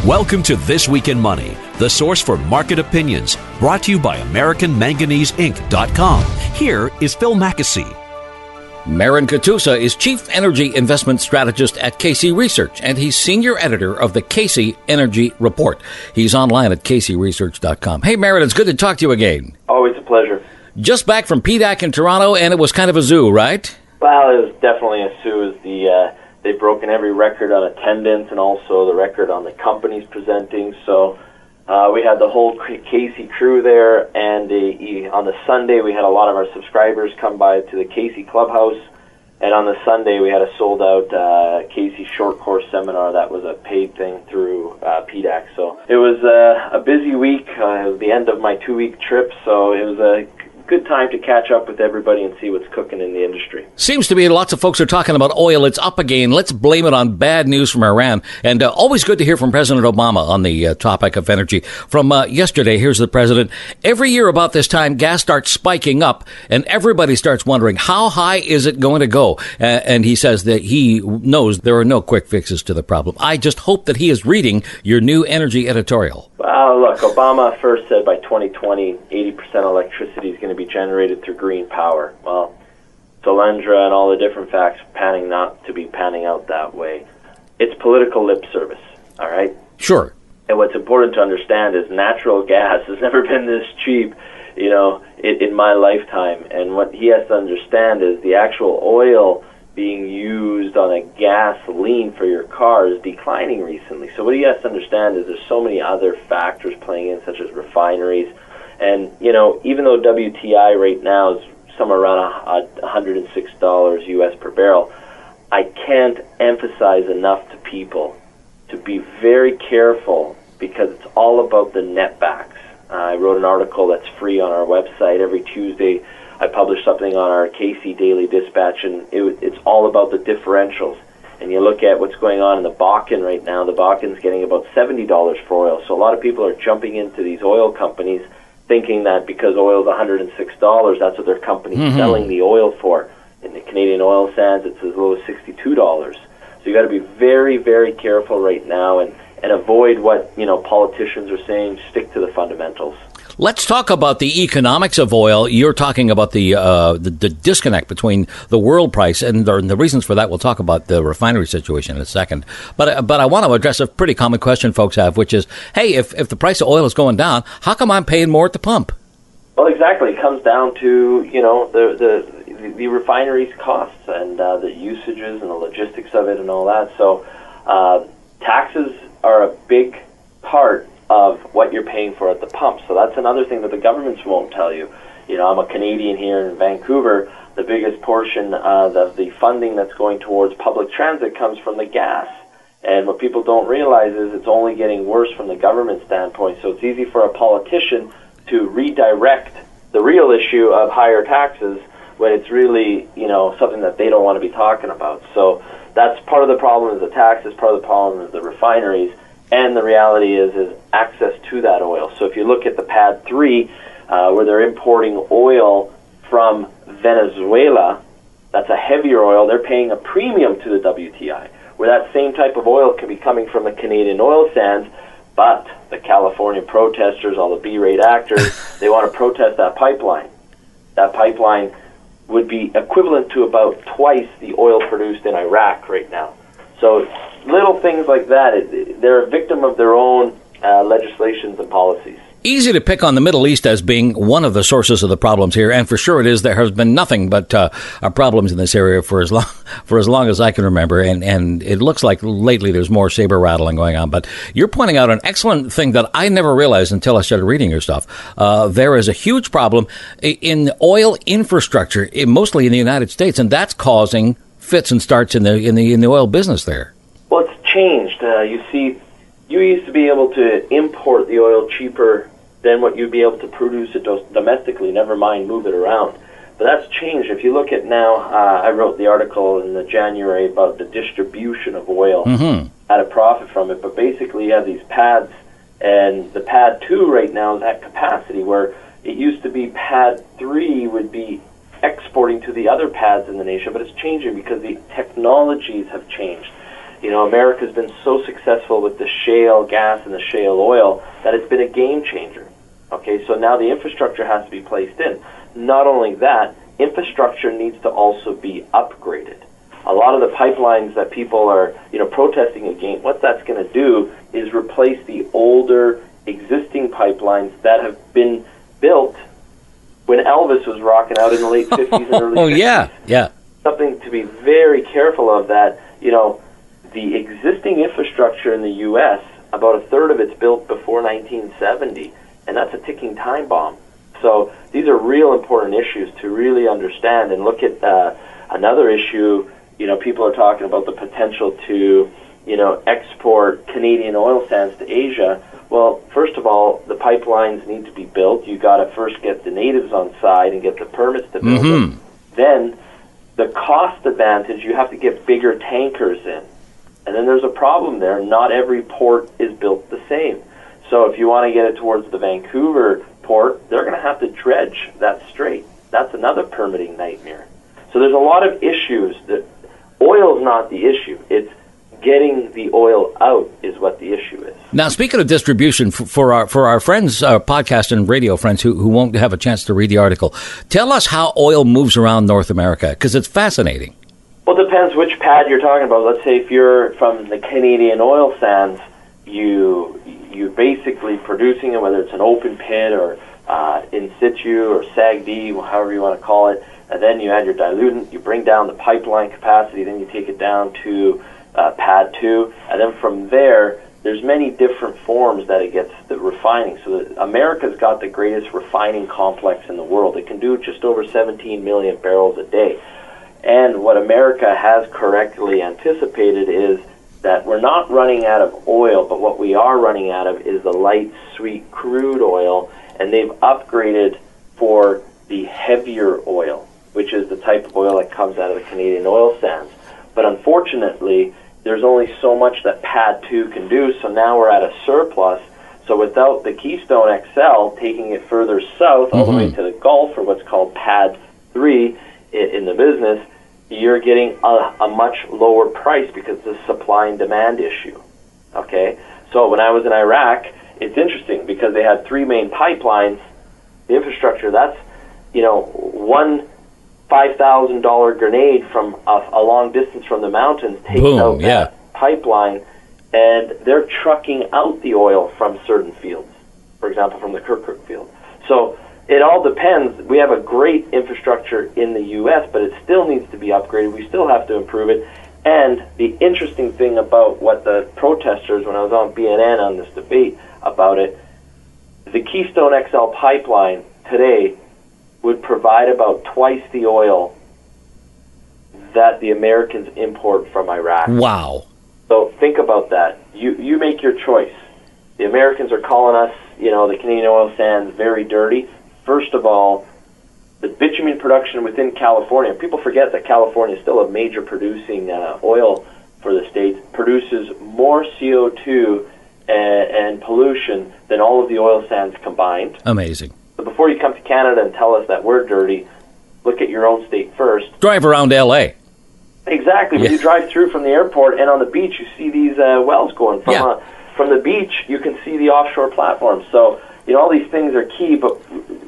Welcome to This Week in Money, the source for market opinions, brought to you by AmericanManganeseInc.com. Here is Phil Mackesy. Marin Katusa is Chief Energy Investment Strategist at KC Research, and he's Senior Editor of the KC Energy Report. He's online at KCResearch.com. Hey, Marin, it's good to talk to you again. Always a pleasure. Just back from PDAC in Toronto, and it was kind of a zoo, right? Well, it was definitely a zoo. They've broken every record on attendance and also the record on the companies presenting. So we had the whole Casey crew there, and on the Sunday we had a lot of our subscribers come by to the Casey Clubhouse, and on the Sunday we had a sold-out Casey short course seminar that was a paid thing through PDAC. So it was a busy week. It was the end of my 2-week trip, so it was a good time to catch up with everybody and see what's cooking in the industry. Seems to be lots of folks are talking about oil. It's up again. Let's blame it on bad news from Iran. And always good to hear from President Obama on the topic of energy. From yesterday, here's the president. Every year about this time, gas starts spiking up, and everybody starts wondering, how high is it going to go? And he says that he knows there are no quick fixes to the problem. I just hope that he is reading your new energy editorial. Well, look, Obama first said by 2020, 80% of electricity is going to be generated through green power. Well, Solyndra and all the different facts panning out that way. It's political lip service, all right? Sure. And what's important to understand is natural gas has never been this cheap, in my lifetime. And what he has to understand is the actual oil being used on a gasoline for your car is declining recently. So what he has to understand is there's so many other factors playing in, such as refineries. And, even though WTI right now is somewhere around $106 US per barrel, I can't emphasize enough to people to be very careful, because it's all about the netbacks. I wrote an article that's free on our website. Every Tuesday I publish something on our KC Daily Dispatch, and it's all about the differentials. And you look at what's going on in the Bakken right now. The Bakken's getting about $70 for oil. So a lot of people are jumping into these oil companies thinking that because oil is $106, that's what their company's selling the oil for. In the Canadian oil sands, it's as low as $62. So you got to be very, very careful right now and avoid what politicians are saying. Stick to the fundamentals. Let's talk about the economics of oil. You're talking about the disconnect between the world price and the reasons for that. We'll talk about the refinery situation in a second. But I want to address a pretty common question folks have, which is, hey, if the price of oil is going down, how come I'm paying more at the pump? Well, exactly. It comes down to the refinery's costs and the usages and the logistics of it and all that. So taxes are a big part of what you're paying for at the pump. So that's another thing that the governments won't tell you. I'm a Canadian here in Vancouver. The biggest portion of the funding that's going towards public transit comes from the gas. And what people don't realize is it's only getting worse from the government standpoint. So it's easy for a politician to redirect the real issue of higher taxes when it's really, something that they don't want to be talking about. So that's part of the problem is the taxes, part of the problem is the refineries. And the reality is access to that oil. So if you look at the PAD 3, where they're importing oil from Venezuela, that's a heavier oil, they're paying a premium to the WTI, where that same type of oil can be coming from the Canadian oil sands, but the California protesters, all the B-rate actors, they want to protest that pipeline. That pipeline would be equivalent to about twice the oil produced in Iraq right now. So little things like that, they're a victim of their own legislations and policies. Easy to pick on the Middle East as being one of the sources of the problems here, and for sure it is. There has been nothing but problems in this area for as long as I can remember, and it looks like lately there's more saber rattling going on. But you're pointing out an excellent thing that I never realized until I started reading your stuff. There is a huge problem in oil infrastructure, mostly in the United States, and that's causing fits and starts in the oil business there. Well, it's changed. You see, you used to be able to import the oil cheaper than what you'd be able to produce it domestically, never mind move it around. But that's changed. If you look at now, I wrote the article in the January about the distribution of oil at a profit from it. But basically you have these pads, and the pad 2 right now is at capacity, where it used to be pad 3 would be exporting to the other pads in the nation, but it's changing because the technologies have changed. America's been so successful with the shale gas and the shale oil that it's been a game changer. Okay, so now the infrastructure has to be placed in. Not only that, infrastructure needs to also be upgraded. A lot of the pipelines that people are, protesting against, what that's going to do is replace the older existing pipelines that have been built when Elvis was rocking out in the late 50s and early 60s. Oh, yeah. Something to be very careful of that, the existing infrastructure in the U.S., about a third of it's built before 1970, and that's a ticking time bomb. So these are real important issues to really understand and look at. Another issue, people are talking about the potential to, export Canadian oil sands to Asia. Well, first of all, the pipelines need to be built. You got to first get the natives on side and get the permits to build them. Then the cost advantage, you have to get bigger tankers in. And then there's a problem there. Not every port is built the same. So if you want to get it towards the Vancouver port, they're going to have to dredge that strait. That's another permitting nightmare. So there's a lot of issues. That oil's not the issue. It's getting the oil out is what the issue is. Now, speaking of distribution, for our friends, podcast and radio friends who won't have a chance to read the article, tell us how oil moves around North America, because it's fascinating. Well, it depends which pad you're talking about. Let's say if you're from the Canadian oil sands, you're basically producing it, whether it's an open pit or in situ or SAGD, however you want to call it, and then you add your diluent, you bring down the pipeline capacity, then you take it down to pad 2, and then from there, there's many different forms that it gets the refining. So America's got the greatest refining complex in the world. It can do just over 17 million barrels a day. And what America has correctly anticipated is that we're not running out of oil, but what we are running out of is the light, sweet crude oil, and they've upgraded for the heavier oil, which is the type of oil that comes out of the Canadian oil sands. But unfortunately, there's only so much that Pad 2 can do, so now we're at a surplus. So without the Keystone XL taking it further south, all the way to the Gulf, or what's called Pad 3 in the business, you're getting a much lower price because it's a supply and demand issue. Okay? So when I was in Iraq, it's interesting because they had 3 main pipelines. The infrastructure, that's, one $5,000 grenade from a long distance from the mountains takes out that pipeline, and they're trucking out the oil from certain fields, for example, from the Kirkuk field. So it all depends. We have a great infrastructure in the U.S., but it still needs to be upgraded. We still have to improve it. And the interesting thing about what the protesters, when I was on BNN on this debate about it, the Keystone XL pipeline today would provide about twice the oil that the Americans import from Iraq. Wow. So think about that. You make your choice. The Americans are calling us, the Canadian oil sands, very dirty. First of all, the bitumen production within California, people forget that California is still a major producing oil for the states, produces more CO2 and pollution than all of the oil sands combined. Amazing. So before you come to Canada and tell us that we're dirty, look at your own state first. Drive around L.A. Exactly. When you drive through from the airport and on the beach, you see these wells going. From the beach, you can see the offshore platforms. So, all these things are key, but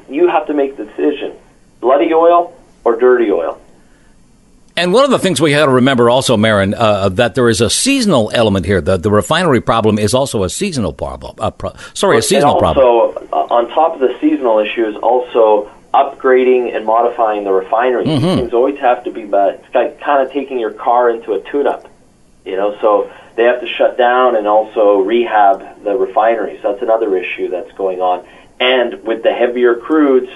you have to make the decision. Bloody oil or dirty oil? And one of the things we have to remember also, Marin, that there is a seasonal element here. The refinery problem is also a seasonal problem. A seasonal problem. Also, on top of the seasonal issues, also upgrading and modifying the refinery. These things always have to be, it's like kind of taking your car into a tune-up. So they have to shut down and also rehab the refineries. That's another issue that's going on. And with the heavier crudes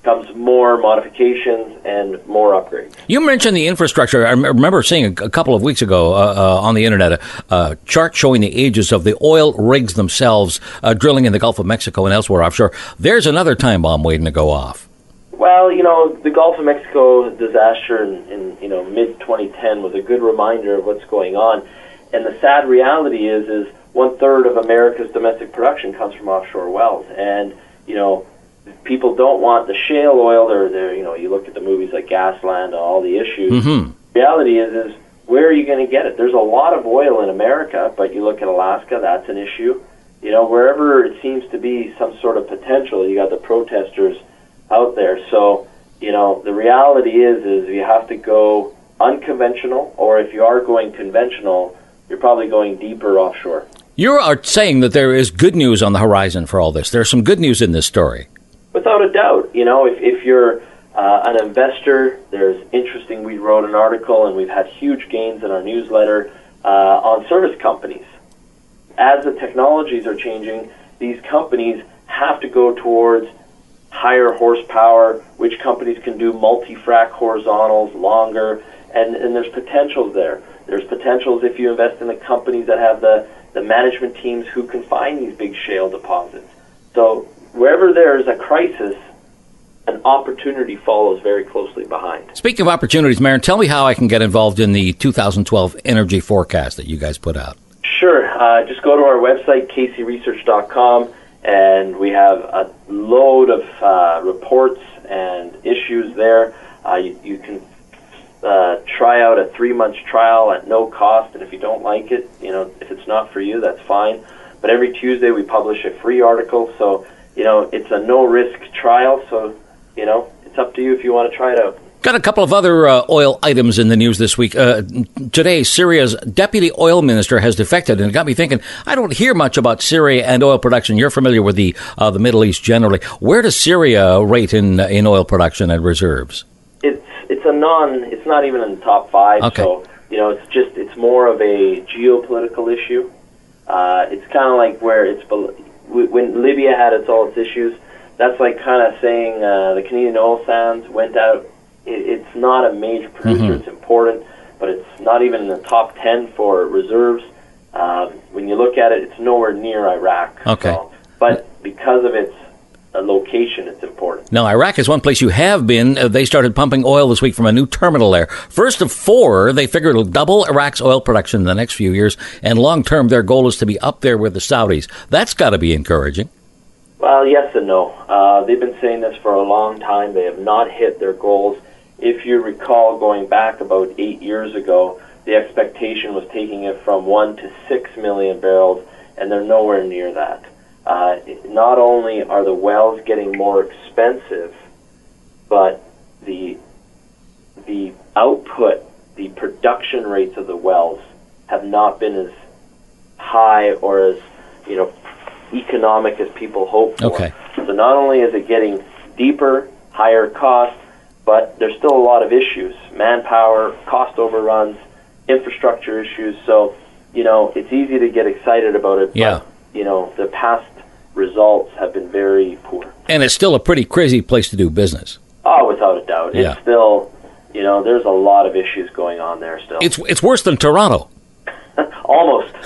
comes more modifications and more upgrades. You mentioned the infrastructure. I remember seeing a couple of weeks ago on the internet a chart showing the ages of the oil rigs themselves drilling in the Gulf of Mexico and elsewhere offshore. There's another time bomb waiting to go off. Well, the Gulf of Mexico disaster in mid-2010 was a good reminder of what's going on. And the sad reality is 1/3 of America's domestic production comes from offshore wells. And, people don't want the shale oil. They're you look at the movies like Gasland and all the issues. Reality is where are you going to get it? There's a lot of oil in America, but you look at Alaska, that's an issue. Wherever it seems to be some sort of potential, you got the protesters out there. So, the reality is you have to go unconventional, or if you are going conventional, you're probably going deeper offshore. You are saying that there is good news on the horizon for all this. There's some good news in this story. Without a doubt. If you're an investor, there's interesting. We wrote an article, and we've had huge gains in our newsletter on service companies. As the technologies are changing, these companies have to go towards higher horsepower, which companies can do multi-frac horizontals longer, and there's potentials there. There's potentials if you invest in the companies that have the management teams who can find these big shale deposits. So wherever there is a crisis, an opportunity follows very closely behind. Speaking of opportunities, Marin, tell me how I can get involved in the 2012 energy forecast that you guys put out. Sure. Just go to our website, kcresearch.com, and we have a load of reports and issues there. You can try out a 3-month trial at no cost, and if you don't like it, if it's not for you, that's fine. But every Tuesday we publish a free article, so it's a no-risk trial, so it's up to you if you want to try it out. Got a couple of other oil items in the news this week. Today, Syria's deputy oil minister has defected, and it got me thinking, I don't hear much about Syria and oil production. You're familiar with the Middle East generally. Where does Syria rate in oil production and reserves? It's not even in the top 5. Okay. So it's more of a geopolitical issue. It's kind of like when Libya had all its issues. That's like kind of saying the Canadian oil sands went out. It's not a major producer. Mm-hmm. It's important, but it's not even in the top 10 for reserves. When you look at it, it's nowhere near Iraq. Okay. So, but because of its location, it's important. Now, Iraq is one place you have been. They started pumping oil this week from a new terminal there. First of 4, they figure it'll double Iraq's oil production in the next few years, and long-term, their goal is to be up there with the Saudis. That's got to be encouraging. Well, yes and no. They've been saying this for a long time. They have not hit their goals. If you recall, going back about 8 years ago, the expectation was taking it from 1 to 6 million barrels, and they're nowhere near that. Not only are the wells getting more expensive, but the output, the production rates of the wells have not been as high or as economic as people hope for. Okay. So not only is it getting deeper, higher cost, but there's still a lot of issues: manpower, cost overruns, infrastructure issues. So it's easy to get excited about it. Yeah. But the past results have been very poor. And it's still a pretty crazy place to do business. Oh, without a doubt. Yeah. It's still, there's a lot of issues going on there still. It's worse than Toronto. Almost.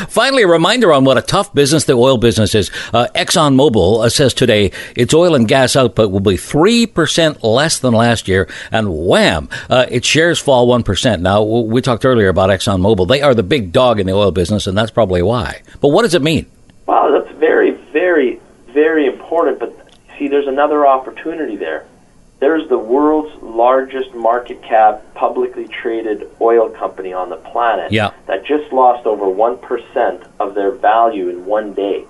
Finally, a reminder on what a tough business the oil business is. ExxonMobil says today its oil and gas output will be 3% less than last year, and wham, its shares fall 1%. Now, we talked earlier about ExxonMobil. They are the big dog in the oil business, and that's probably why. But what does it mean? Wow, that's very, very, very important. But see, there's another opportunity there. There's the world's largest market cap publicly traded oil company on the planet that just lost over 1% of their value in one day.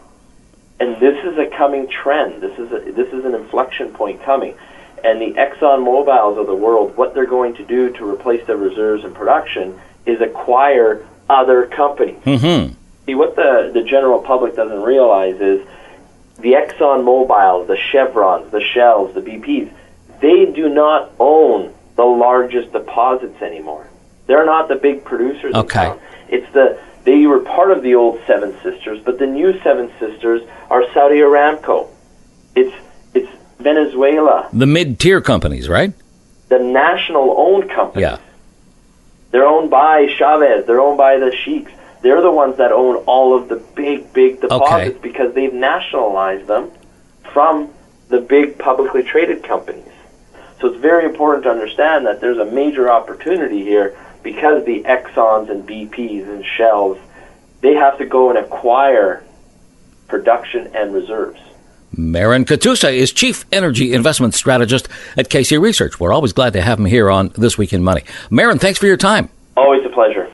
And this is a coming trend. This is an inflection point coming. And the ExxonMobils of the world, what they're going to do to replace their reserves and production is acquire other companies. Mm-hmm. See, what the general public doesn't realize is the ExxonMobils, the Chevrons, the Shells, the BPs, they do not own the largest deposits anymore. They're not the big producers in town. They were part of the old Seven Sisters, but the new Seven Sisters are Saudi Aramco. It's Venezuela. The mid-tier companies, right? The national-owned companies. Yeah. They're owned by Chavez. They're owned by the sheiks. They're the ones that own all of the big deposits because they've nationalized them from the big publicly traded companies. So it's very important to understand that there's a major opportunity here because the Exxons and BPs and Shells, they have to go and acquire production and reserves. Marin Katusa is Chief Energy Investment Strategist at Case-Shiller Research. We're always glad to have him here on This Week in Money. Marin, thanks for your time. Always a pleasure.